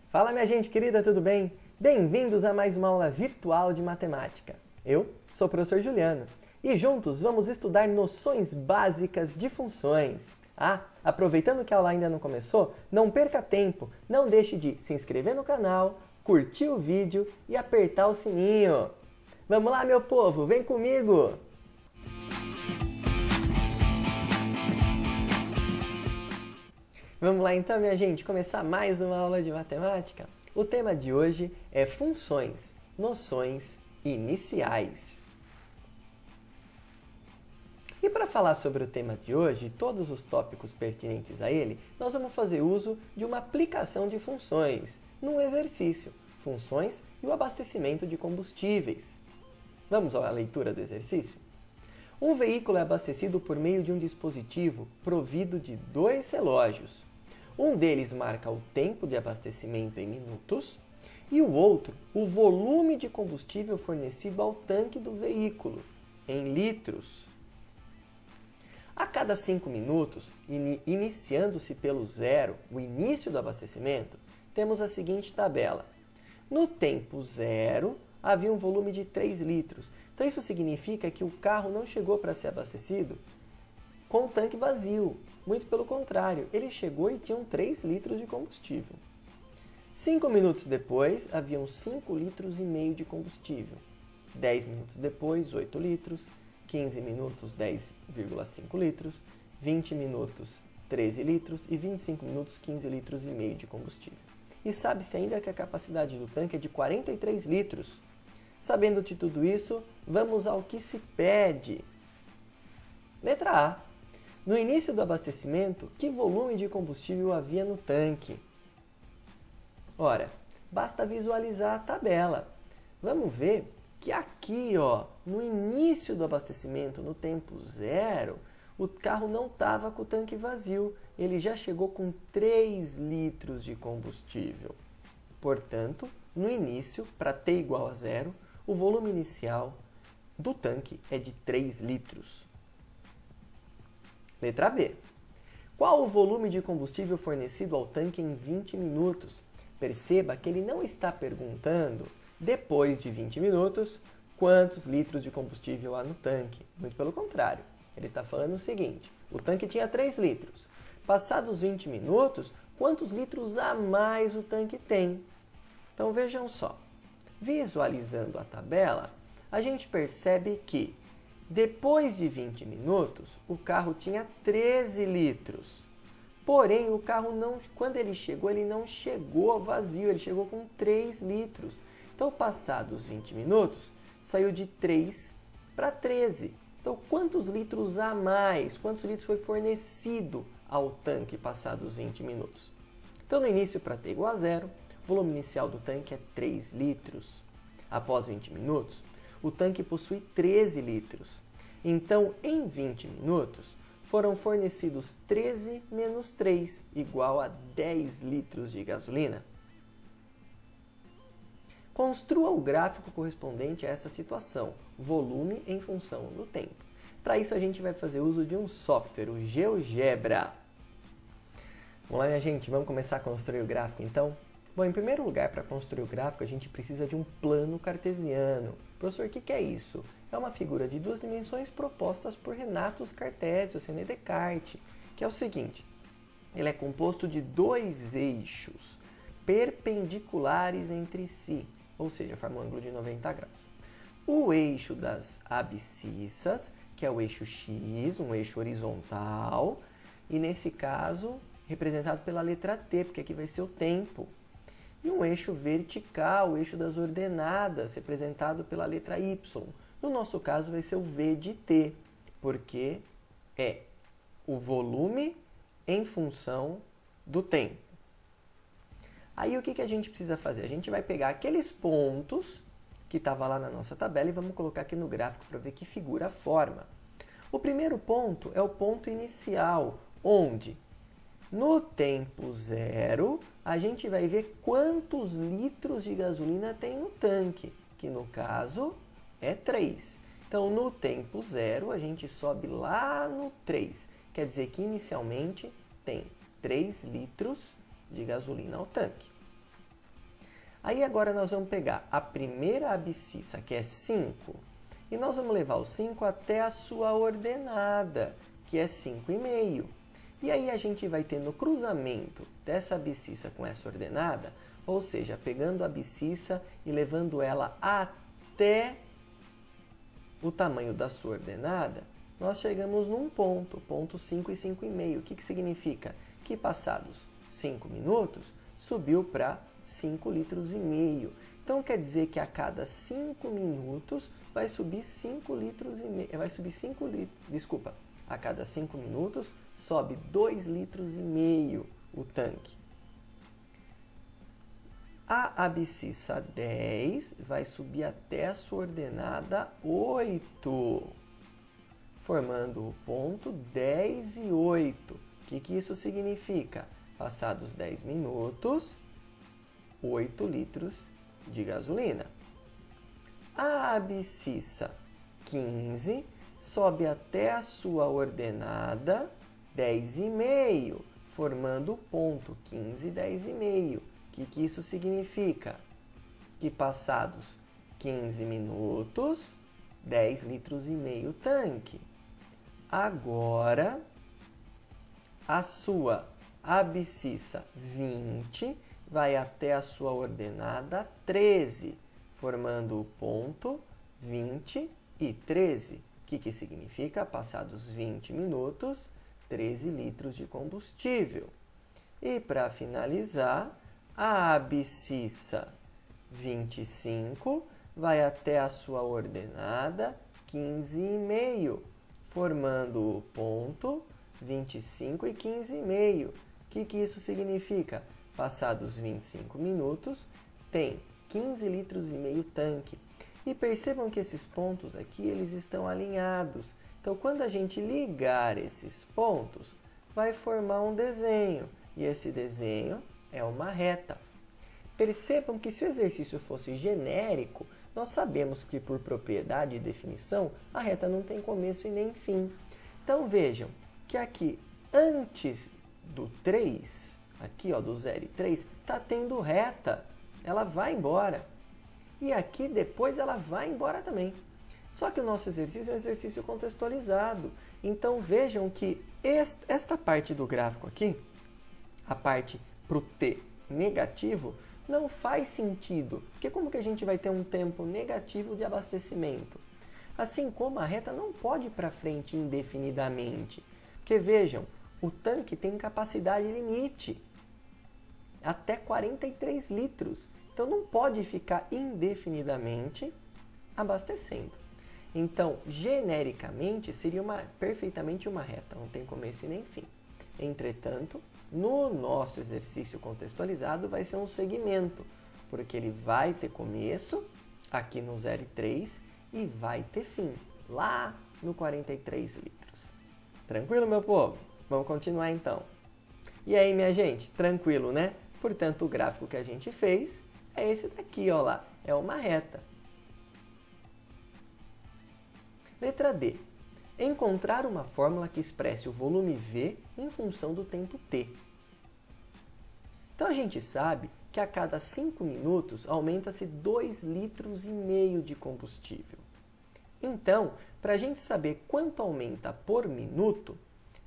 Fala, minha gente querida, tudo bem? Bem-vindos a mais uma aula virtual de matemática. Eu sou o professor Juliano e juntos vamos estudar noções básicas de funções. Aproveitando que a aula ainda não começou, não perca tempo, não deixe de se inscrever no canal, curtir o vídeo e apertar o sininho. Vamos lá, meu povo, vem comigo! Vamos lá então, minha gente, começar mais uma aula de matemática? O tema de hoje é funções, noções iniciais. E para falar sobre o tema de hoje e todos os tópicos pertinentes a ele, nós vamos fazer uso de uma aplicação de funções, num exercício, funções e o abastecimento de combustíveis. Vamos à leitura do exercício? Um veículo é abastecido por meio de um dispositivo provido de dois relógios. Um deles marca o tempo de abastecimento em minutos e o outro, o volume de combustível fornecido ao tanque do veículo, em litros. A cada 5 minutos, iniciando-se pelo zero, o início do abastecimento, temos a seguinte tabela. No tempo zero, havia um volume de 3 litros. Então, isso significa que o carro não chegou para ser abastecido com o tanque vazio. Muito pelo contrário, ele chegou e tinha 3 litros de combustível. 5 minutos depois, haviam 5 litros e meio de combustível. 10 minutos depois, 8 litros. 15 minutos, 10,5 litros. 20 minutos, 13 litros. E 25 minutos, 15 litros e meio de combustível. E sabe-se ainda que a capacidade do tanque é de 43 litros. Sabendo de tudo isso, vamos ao que se pede. Letra A. No início do abastecimento, que volume de combustível havia no tanque? Ora, basta visualizar a tabela. Vamos ver que aqui, no início do abastecimento, no tempo zero, o carro não estava com o tanque vazio. Ele já chegou com 3 litros de combustível. Portanto, no início, para t igual a zero, o volume inicial do tanque é de 3 litros. Letra B. Qual o volume de combustível fornecido ao tanque em 20 minutos? Perceba que ele não está perguntando, depois de 20 minutos, quantos litros de combustível há no tanque. Muito pelo contrário, ele está falando o seguinte, o tanque tinha 3 litros. Passados 20 minutos, quantos litros a mais o tanque tem? Então vejam só, visualizando a tabela, a gente percebe que depois de 20 minutos, o carro tinha 13 litros. Porém, o carro, quando ele não chegou vazio, ele chegou com 3 litros. Então, passados 20 minutos, saiu de 3 para 13. Então, quantos litros a mais? Quantos litros foi fornecido ao tanque passados 20 minutos? Então, no início, para t igual a zero, o volume inicial do tanque é 3 litros. Após 20 minutos, o tanque possui 13 litros. Então, em 20 minutos, foram fornecidos 13 menos 3, igual a 10 litros de gasolina. Construa o gráfico correspondente a essa situação, volume em função do tempo. Para isso, a gente vai fazer uso de um software, o GeoGebra. Vamos lá, minha gente, vamos começar a construir o gráfico, então? Bom, em primeiro lugar, para construir o gráfico, a gente precisa de um plano cartesiano. Professor, o que é isso? É uma figura de 2 dimensões propostas por Renato Cartésio, René Descartes, que é o seguinte, ele é composto de 2 eixos perpendiculares entre si, ou seja, forma um ângulo de 90 graus. O eixo das abscissas, que é o eixo X, um eixo horizontal, e nesse caso, representado pela letra T, porque aqui vai ser o tempo. E um eixo vertical, o eixo das ordenadas, representado pela letra Y. No nosso caso, vai ser o V de T, porque é o volume em função do tempo. Aí, o que a gente precisa fazer? A gente vai pegar aqueles pontos que estavam lá na nossa tabela e vamos colocar aqui no gráfico para ver que figura forma. O primeiro ponto é o ponto inicial, onde no tempo zero, a gente vai ver quantos litros de gasolina tem no tanque, que no caso é 3. Então, no tempo zero, a gente sobe lá no 3. Quer dizer que inicialmente tem 3 litros de gasolina ao tanque. Aí agora nós vamos pegar a primeira abscissa, que é 5, e nós vamos levar o 5 até a sua ordenada, que é 5,5. E aí a gente vai ter no cruzamento dessa abscissa com essa ordenada, ou seja, pegando a abscissa e levando ela até o tamanho da sua ordenada, nós chegamos num ponto 5 e 5,5. O que significa? Que passados 5 minutos, subiu para 5,5 litros. Então, quer dizer que a cada 5 minutos vai subir 5 litros e meio. A cada 5 minutos sobe 2,5 litros o tanque. A abscissa 10 vai subir até a sua ordenada 8, formando o ponto 10 e 8. O que isso significa? Passados 10 minutos, 8 litros de gasolina. A abscissa 15 sobe até a sua ordenada 10,5, formando o ponto 15 e 10,5. O que isso significa? Que passados 15 minutos, 10 litros e meio tanque. Agora, a sua abscissa 20 vai até a sua ordenada 13, formando o ponto 20 e 13. O que significa? Passados 20 minutos, 13 litros de combustível. E para finalizar, a abscissa 25 vai até a sua ordenada 15,5, formando o ponto 25 e 15,5. O que isso significa? Passados 25 minutos, tem 15 litros e meio tanque. E percebam que esses pontos aqui, eles estão alinhados. Então, quando a gente ligar esses pontos, vai formar um desenho. E esse desenho é uma reta. Percebam que se o exercício fosse genérico, nós sabemos que por propriedade e definição, a reta não tem começo e nem fim. Então vejam que aqui, antes do 3, aqui ó, do 0 e 3, está tendo reta. Ela vai embora. E aqui depois ela vai embora também. Só que o nosso exercício é um exercício contextualizado. Então vejam que esta parte do gráfico aqui, a parte para o t negativo, não faz sentido. Porque como que a gente vai ter um tempo negativo de abastecimento? Assim como a reta não pode ir para frente indefinidamente. Porque vejam, o tanque tem capacidade limite, até 43 litros. Então não pode ficar indefinidamente abastecendo. Então, genericamente, seria perfeitamente uma reta, não tem começo e nem fim. Entretanto, no nosso exercício contextualizado vai ser um segmento, porque ele vai ter começo aqui no 0 e 3 e vai ter fim lá no 43 litros. Tranquilo, meu povo? Vamos continuar então. E aí, minha gente? Tranquilo, né? Portanto, o gráfico que a gente fez é esse daqui, ó lá. É uma reta. Letra D. Encontrar uma fórmula que expresse o volume V em função do tempo T. Então, a gente sabe que a cada 5 minutos aumenta-se 2,5 litros de combustível. Então, para a gente saber quanto aumenta por minuto,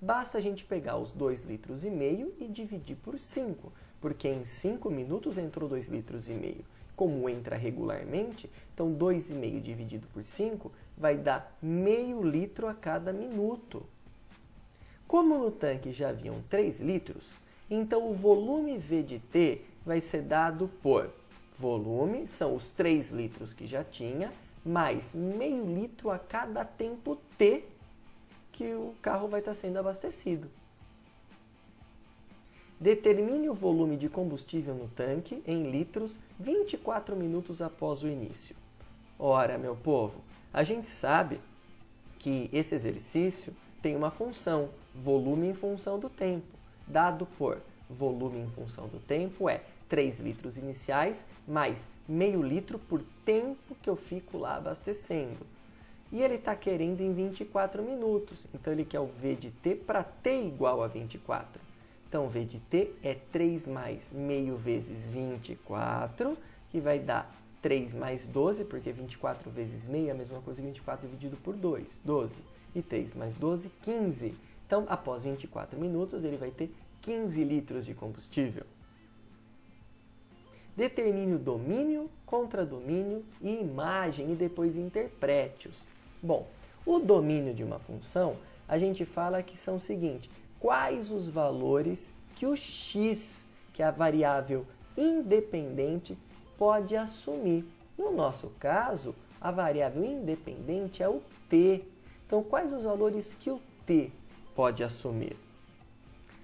basta a gente pegar os 2,5 litros e dividir por 5, porque em 5 minutos entrou 2,5 litros. Como entra regularmente, então 2,5 dividido por 5 vai dar meio litro a cada minuto. Como no tanque já haviam 3 litros, então o volume V de T vai ser dado por volume, são os 3 litros que já tinha, mais meio litro a cada tempo T que o carro vai estar sendo abastecido. Determine o volume de combustível no tanque em litros 24 minutos após o início. Ora, meu povo, a gente sabe que esse exercício tem uma função, volume em função do tempo. Dado por volume em função do tempo é 3 litros iniciais mais meio litro por tempo que eu fico lá abastecendo. E ele está querendo em 24 minutos, então ele quer o V de T para T igual a 24. Então, V de T é 3 mais meio vezes 24, que vai dar 3 mais 12, porque 24 vezes meio é a mesma coisa que 24 dividido por 2, 12. E 3 mais 12, 15. Então, após 24 minutos, ele vai ter 15 litros de combustível. Determine o domínio, contradomínio e imagem e depois interprete-os. Bom, o domínio de uma função, a gente fala que são o seguinte: quais os valores que o x, que é a variável independente, pode assumir. No nosso caso, a variável independente é o t. Então, quais os valores que o t pode assumir?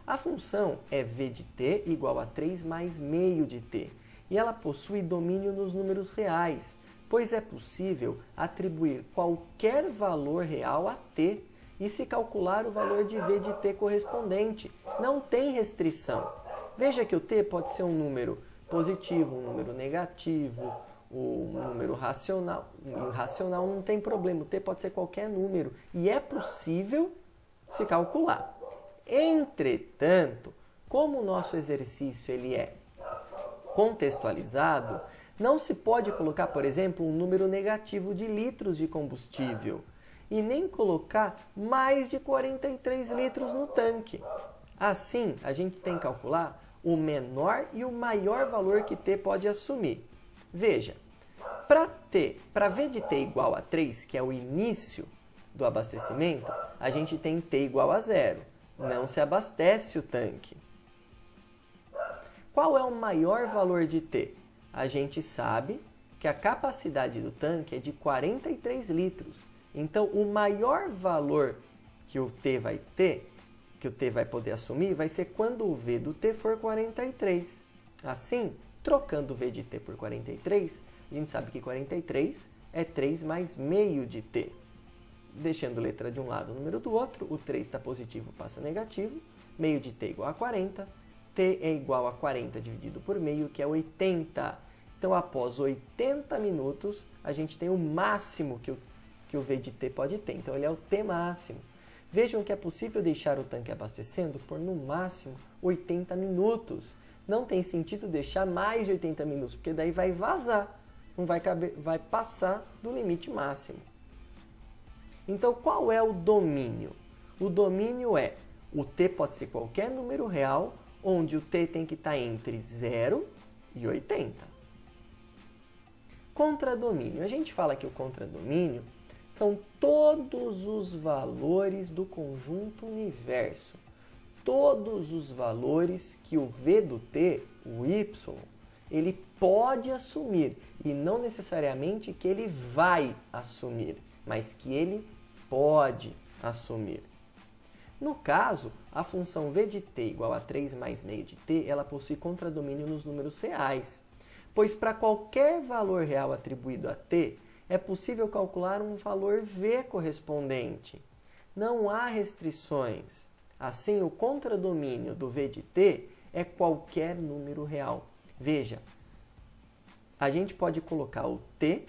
A função é v de t igual a 3 mais meio de t. E ela possui domínio nos números reais, pois é possível atribuir qualquer valor real a t e se calcular o valor de v de t correspondente. Não tem restrição. Veja que o t pode ser um número positivo, um número negativo, um número racional. Irracional não tem problema, o t pode ser qualquer número e é possível se calcular. Entretanto, como o nosso exercício ele é contextualizado, não se pode colocar, por exemplo, um número negativo de litros de combustível e nem colocar mais de 43 litros no tanque. Assim, a gente tem que calcular o menor e o maior valor que t pode assumir. Veja, para v de t igual a 3, que é o início do abastecimento, a gente tem t igual a 0. Não se abastece o tanque. Qual é o maior valor de t? A gente sabe que a capacidade do tanque é de 43 litros. Então, o maior valor que o t vai ter, que o t vai poder assumir, vai ser quando o v do t for 43. Assim, trocando o v de t por 43, a gente sabe que 43 é 3 mais meio de t. Deixando letra de um lado, número do outro, o 3 está positivo, passa negativo, meio de t igual a 40, t é igual a 40 dividido por meio, que é 80. Então, após 80 minutos, a gente tem o máximo que o v de t pode ter. Então, ele é o t máximo. Vejam que é possível deixar o tanque abastecendo por, no máximo, 80 minutos. Não tem sentido deixar mais de 80 minutos, porque daí vai vazar, não vai caber, vai passar do limite máximo. Então, qual é o domínio? O domínio é, o t pode ser qualquer número real, onde o t tem que estar entre 0 e 80. Contradomínio. A gente fala que o contradomínio são todos os valores do conjunto universo. Todos os valores que o v do t, o y, ele pode assumir. E não necessariamente que ele vai assumir, mas que ele pode assumir. No caso, a função v de t igual a 3 mais meio de t, ela possui contradomínio nos números reais, pois para qualquer valor real atribuído a t, é possível calcular um valor v correspondente. Não há restrições. Assim, o contradomínio do v de t é qualquer número real. Veja, a gente pode colocar o t,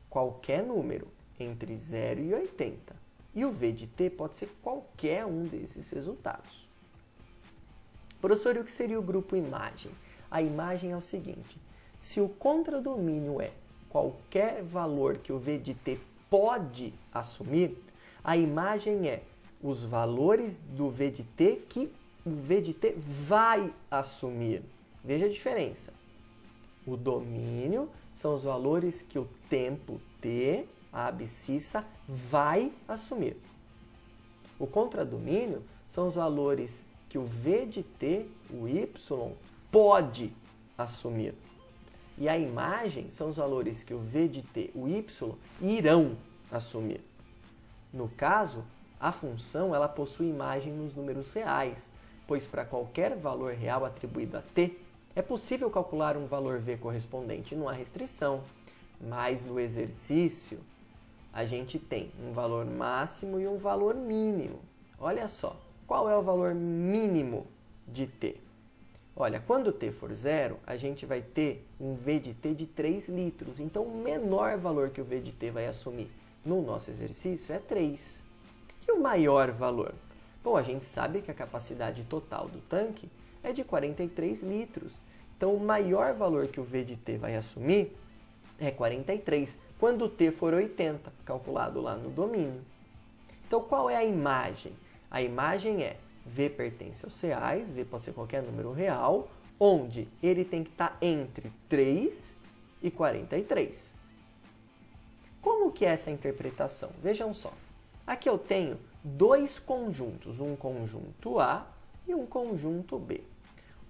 qualquer número, entre 0 e 80. E o v de t pode ser qualquer um desses resultados. Professor, e o que seria o grupo imagem? A imagem é o seguinte: se o contradomínio é qualquer valor que o v de t pode assumir, a imagem é os valores do v de t que o v de t vai assumir. Veja a diferença. O domínio são os valores que o tempo t, a abscissa, vai assumir. O contradomínio são os valores que o v de t, o y, pode assumir. E a imagem são os valores que o v de t, o y, irão assumir. No caso, a função ela possui imagem nos números reais, pois para qualquer valor real atribuído a t, é possível calcular um valor v correspondente, não há restrição. Mas no exercício, a gente tem um valor máximo e um valor mínimo. Olha só, qual é o valor mínimo de t? Olha, quando t for 0, a gente vai ter um v de t de 3 litros. Então, o menor valor que o v de t vai assumir no nosso exercício é 3. E o maior valor? Bom, a gente sabe que a capacidade total do tanque é de 43 litros. Então, o maior valor que o v de t vai assumir é 43, quando t for 80, calculado lá no domínio. Então, qual é a imagem? A imagem é v pertence aos reais, v pode ser qualquer número real, onde ele tem que estar entre 3 e 43. Como que é essa interpretação? Vejam só. Aqui eu tenho dois conjuntos, um conjunto A e um conjunto B.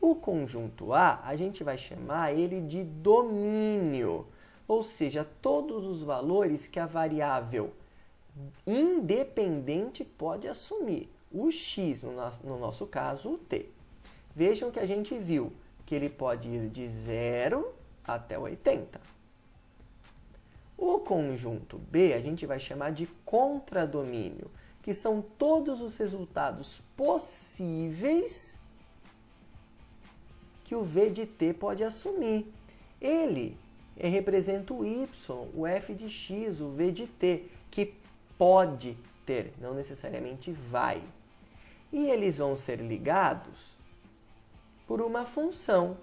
O conjunto A gente vai chamar ele de domínio, ou seja, todos os valores que a variável independente pode assumir. O x, no nosso caso, o t. Vejam que a gente viu que ele pode ir de 0 até 80. O conjunto B a gente vai chamar de contradomínio, que são todos os resultados possíveis que o v de t pode assumir. Ele representa o y, o f de x, o v de t, que pode ter, não necessariamente vai. E eles vão ser ligados por uma função.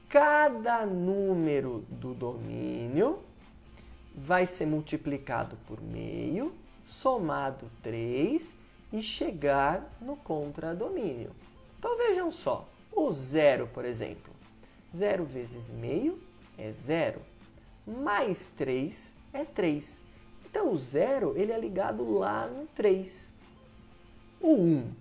Cada número do domínio vai ser multiplicado por meio, somado 3 e chegar no contradomínio. Então vejam só, o 0, por exemplo. 0 vezes meio é 0, mais 3 é 3. Então o 0 ele é ligado lá no 3. O 1.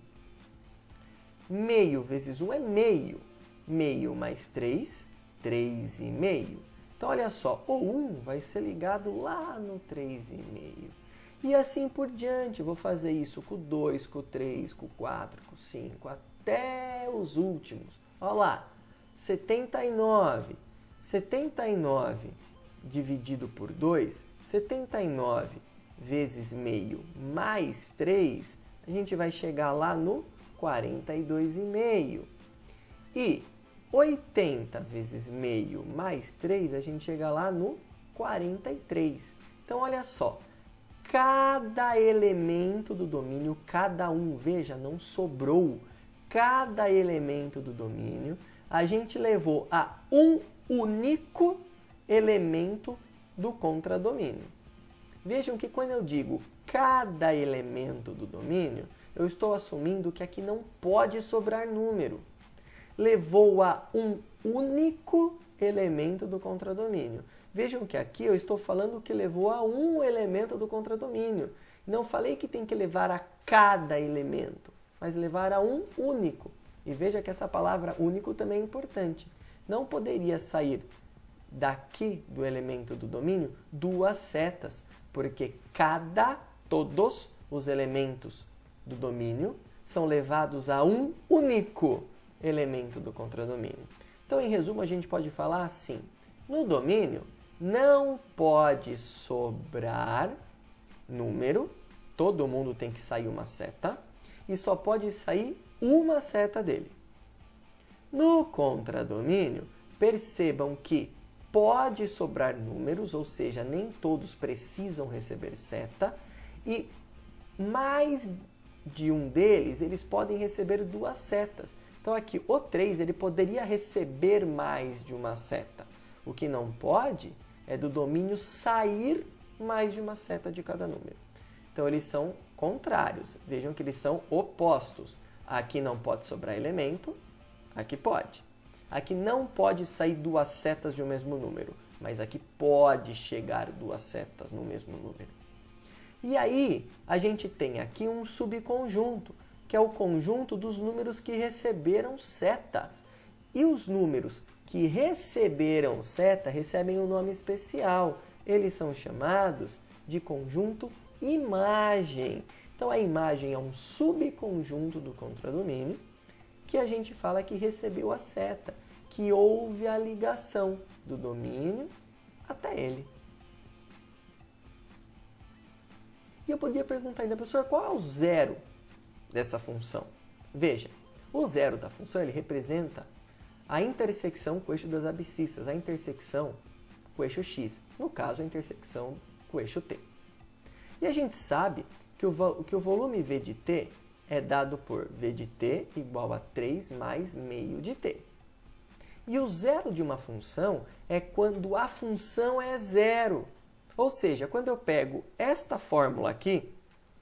Meio vezes 1 é meio. Meio mais 3, 3,5. Então, olha só, o 1 vai ser ligado lá no 3,5. E assim por diante, vou fazer isso com o 2, com o 3, com o 4, com o 5, até os últimos. Olha lá, 79. 79 dividido por 2, 79 vezes meio mais 3, a gente vai chegar lá no 42,5. E 80 vezes meio mais 3, a gente chega lá no 43. Então, olha só, cada elemento do domínio, cada um, veja, não sobrou. Cada elemento do domínio, a gente levou a um único elemento do contradomínio. Vejam que quando eu digo cada elemento do domínio, eu estou assumindo que aqui não pode sobrar número. Levou a um único elemento do contradomínio. Vejam que aqui eu estou falando que levou a um elemento do contradomínio. Não falei que tem que levar a cada elemento, mas levar a um único. E veja que essa palavra único também é importante. Não poderia sair daqui do elemento do domínio duas setas, porque todos os elementos do domínio são levados a um único elemento do contradomínio. Então, em resumo, a gente pode falar assim: no domínio não pode sobrar número, todo mundo tem que sair uma seta, e só pode sair uma seta dele. No contradomínio, percebam que pode sobrar números, ou seja, nem todos precisam receber seta, e mais de um deles, eles podem receber duas setas. Então aqui, o 3, ele poderia receber mais de uma seta. O que não pode é do domínio sair mais de uma seta de cada número. Então eles são contrários. Vejam que eles são opostos. Aqui não pode sobrar elemento, aqui pode. Aqui não pode sair duas setas de um mesmo número, mas aqui pode chegar duas setas no mesmo número. E aí, a gente tem aqui um subconjunto, que é o conjunto dos números que receberam seta. E os números que receberam seta recebem um nome especial. Eles são chamados de conjunto imagem. Então, a imagem é um subconjunto do contradomínio que a gente fala que recebeu a seta, que houve a ligação do domínio até ele. E eu poderia perguntar ainda, professor, qual é o zero dessa função? Veja, o zero da função ele representa a intersecção com o eixo das abscissas, a intersecção com o eixo x, no caso, a intersecção com o eixo t. E a gente sabe que o volume v de t é dado por v de t igual a 3 mais meio de t. E o zero de uma função é quando a função é zero. Ou seja, quando eu pego esta fórmula aqui,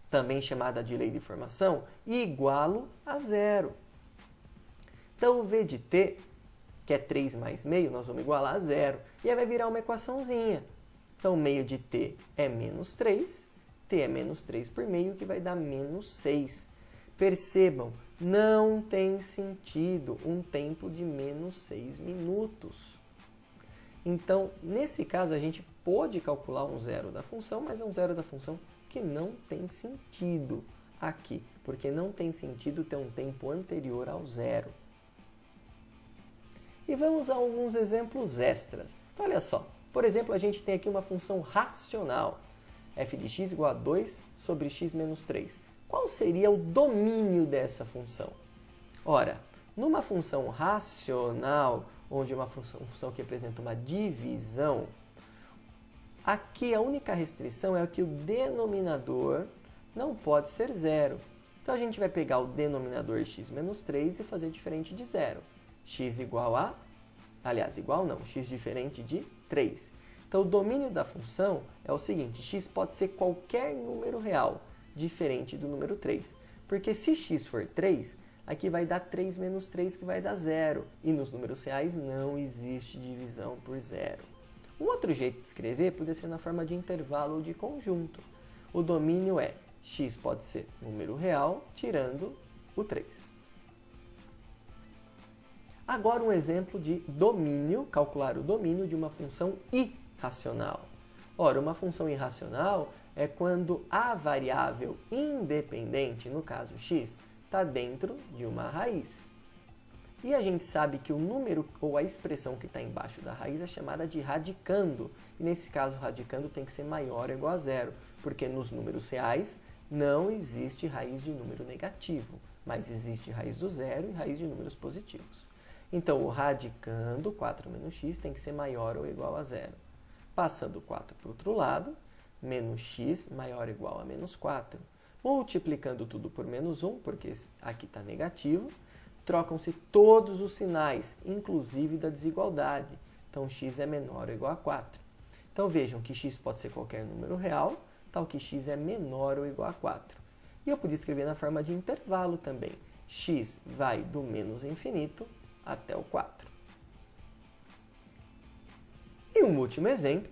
também chamada de lei de formação, e igualo a zero. Então, o v de t, que é 3 mais meio, nós vamos igualar a zero. E aí vai virar uma equaçãozinha. Então, meio de t é menos 3, t é menos 3 por meio, que vai dar menos 6. Percebam, não tem sentido um tempo de menos 6 minutos. Então, nesse caso, a gente pode calcular um zero da função, mas é um zero da função que não tem sentido aqui, porque não tem sentido ter um tempo anterior ao zero. E vamos a alguns exemplos extras. Então, olha só, por exemplo, a gente tem aqui uma função racional, f de x igual a 2 sobre x menos 3. Qual seria o domínio dessa função? Ora, numa função racional, onde uma função que representa uma divisão, aqui a única restrição é que o denominador não pode ser zero. Então, a gente vai pegar o denominador x menos 3 e fazer diferente de zero. X igual a, igual não, x diferente de 3. Então, o domínio da função é o seguinte, x pode ser qualquer número real, diferente do número 3. Porque se x for 3, aqui vai dar 3 menos 3, que vai dar zero. E nos números reais não existe divisão por zero. Um outro jeito de escrever poderia ser na forma de intervalo ou de conjunto. O domínio é x pode ser número real, tirando o 3. Agora um exemplo de domínio, calcular o domínio de uma função irracional. Ora, uma função irracional é quando a variável independente, no caso x, está dentro de uma raiz. E a gente sabe que o número ou a expressão que está embaixo da raiz é chamada de radicando. E nesse caso, o radicando tem que ser maior ou igual a zero, porque nos números reais não existe raiz de número negativo, mas existe raiz do zero e raiz de números positivos. Então, o radicando 4 menos x tem que ser maior ou igual a zero. Passando 4 para o outro lado, menos x maior ou igual a menos 4. Multiplicando tudo por menos 1, porque aqui está negativo, trocam-se todos os sinais, inclusive da desigualdade. Então, x é menor ou igual a 4. Então, vejam que x pode ser qualquer número real, tal que x é menor ou igual a 4. E eu podia escrever na forma de intervalo também. X vai do menos infinito até o 4. E um último exemplo.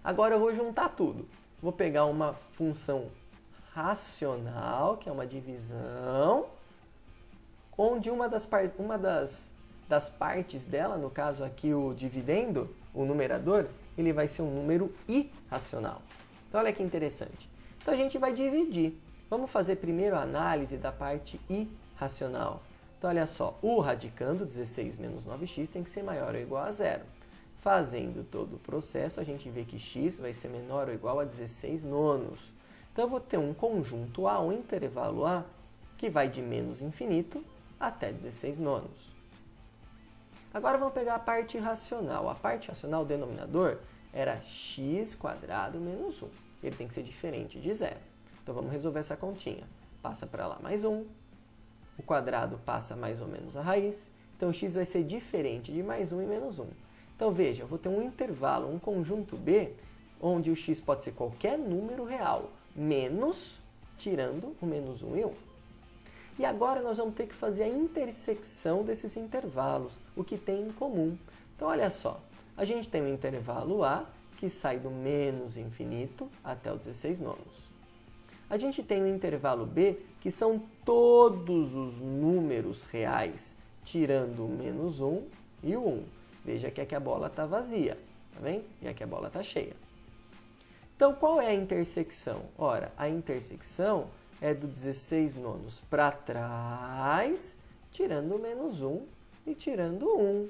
Agora eu vou juntar tudo. Vou pegar uma função racional, que é uma divisão, onde uma das partes dela, no caso aqui o dividendo, o numerador, ele vai ser um número irracional. Então olha que interessante. Então a gente vai dividir. Vamos fazer primeiro a análise da parte irracional. Então olha só, o radicando 16 menos 9x tem que ser maior ou igual a zero. Fazendo todo o processo, a gente vê que x vai ser menor ou igual a 16 nonos. Então eu vou ter um conjunto A, um intervalo A, que vai de menos infinito até 16 nonos. Agora vamos pegar a parte racional. A parte racional, o denominador, era x quadrado menos 1. Ele tem que ser diferente de zero. Então vamos resolver essa continha. Passa para lá mais 1. O quadrado passa mais ou menos a raiz. Então x vai ser diferente de mais 1 e menos 1. Então veja, eu vou ter um intervalo, um conjunto B, onde o x pode ser qualquer número real, menos, tirando o menos 1 e 1. E agora nós vamos ter que fazer a intersecção desses intervalos, o que tem em comum. Então olha só, a gente tem um intervalo A, que sai do menos infinito até o 16 nonos. A gente tem um intervalo B, que são todos os números reais, tirando o menos 1 e o 1. Veja que aqui a bola está vazia, tá vendo? E aqui a bola está cheia. Então, qual é a intersecção? Ora, a intersecção é do 16 nonos para trás, tirando o menos 1 e tirando o 1.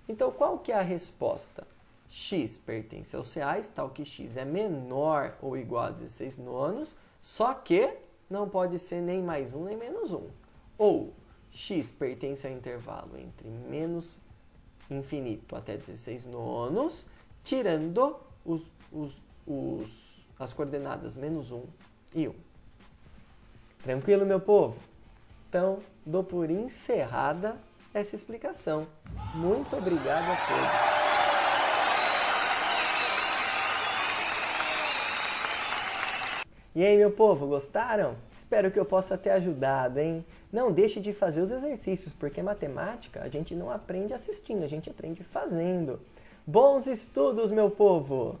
Então, qual que é a resposta? X pertence aos reais, tal que x é menor ou igual a 16 nonos, só que não pode ser nem mais 1 nem menos 1. Ou x pertence ao intervalo entre menos infinito até 16 nonos, tirando as coordenadas menos 1 e 1. Tranquilo, meu povo? Então, dou por encerrada essa explicação. Muito obrigado a todos. E aí, meu povo, gostaram? Espero que eu possa ter ajudado, hein? Não deixe de fazer os exercícios, porque matemática a gente não aprende assistindo, a gente aprende fazendo. Bons estudos, meu povo!